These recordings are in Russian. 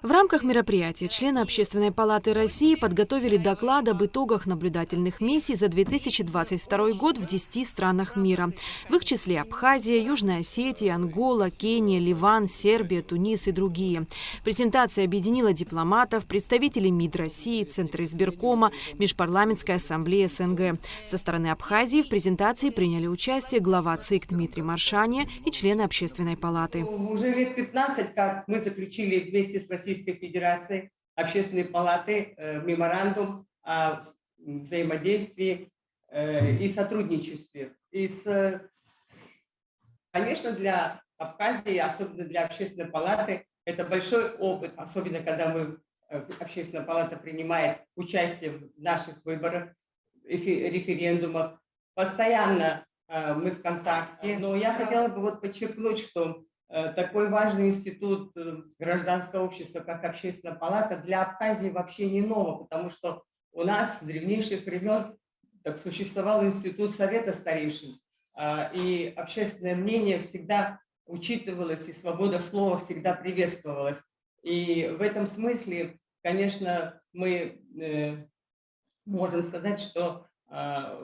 В рамках мероприятия члены Общественной палаты России подготовили доклад об итогах наблюдательных миссий за 2022 год в 10 странах мира. В их числе Абхазия, Южная Осетия, Ангола, Кения, Ливан, Сербия, Тунис и другие. Презентация объединила дипломатов, представителей МИД России, Центра избиркома, Межпарламентской ассамблеи СНГ. Со стороны Абхазии в презентации приняли участие глава ЦИК Дмитрий Маршания и члены Общественной палаты. Уже лет 15, как мы заключили вместе с Российской Федерацией Общественной палаты меморандум о взаимодействии и сотрудничестве. Конечно, для Абхазии, особенно для Общественной палаты, это большой опыт, особенно когда Общественная палата принимает участие в наших выборах, референдумах. Постоянно мы в контакте. Но я хотела бы подчеркнуть, что такой важный институт гражданского общества, как Общественная палата, для Абхазии вообще не ново, потому что у нас с древнейших времен существовал институт Совета старейшин, и общественное мнение всегда учитывалось, и свобода слова всегда приветствовалась. И в этом смысле, конечно, мы можем сказать, что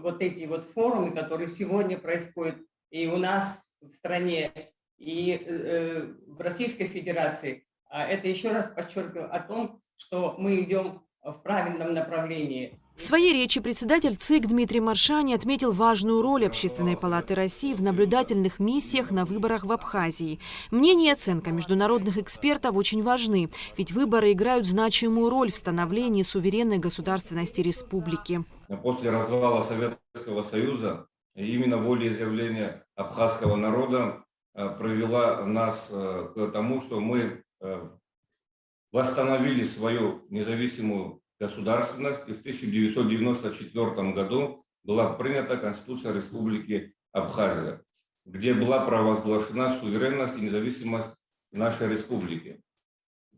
вот эти форумы, которые сегодня происходят и у нас в стране, и в Российской Федерации, это еще раз подчеркиваю о том, что мы идем в правильном направлении. В своей речи председатель ЦИК Дмитрий Маршани отметил важную роль Общественной палаты России в наблюдательных миссиях на выборах в Абхазии. Мнение и оценка международных экспертов очень важны, ведь выборы играют значимую роль в становлении суверенной государственности республики. После развала Советского Союза именно волеизъявление абхазского народа привела нас к тому, что мы восстановили свою независимую государственность, и в 1994 году была принята Конституция Республики Абхазия, где была провозглашена суверенность и независимость нашей республики.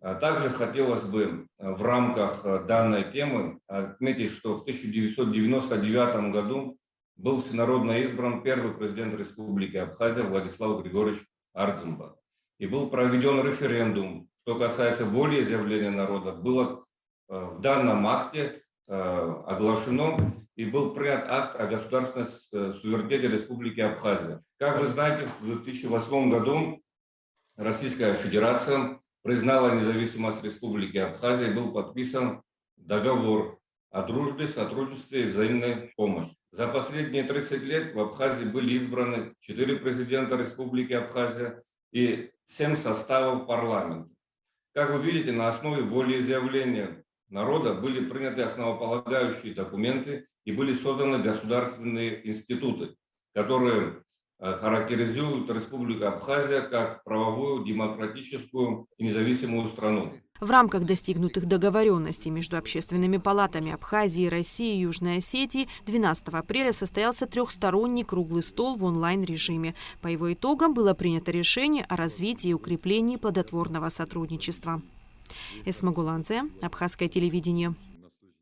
Также хотелось бы в рамках данной темы отметить, что в 1999 году был всенародно избран первый президент Республики Абхазия Владислав Григорьевич Ардзинба. И был проведен референдум, что касается волеизъявления народа, было в данном акте оглашено и был принят акт о государственной суверенитете Республики Абхазия. Как вы знаете, в 2008 году Российская Федерация признала независимость Республики Абхазия и был подписан договор о дружбе, сотрудничестве и взаимной помощи. За последние 30 лет в Абхазии были избраны 4 президента Республики Абхазия и 7 составов парламента. Как вы видите, на основе волеизъявления народа были приняты основополагающие документы и были созданы государственные институты, которые характеризуют Республику Абхазия как правовую, демократическую и независимую страну. В рамках достигнутых договоренностей между общественными палатами Абхазии, России и Южной Осетии 12 апреля состоялся трехсторонний круглый стол в онлайн-режиме. По его итогам было принято решение о развитии и укреплении плодотворного сотрудничества. Эсма Гуланзе, Абхазское телевидение.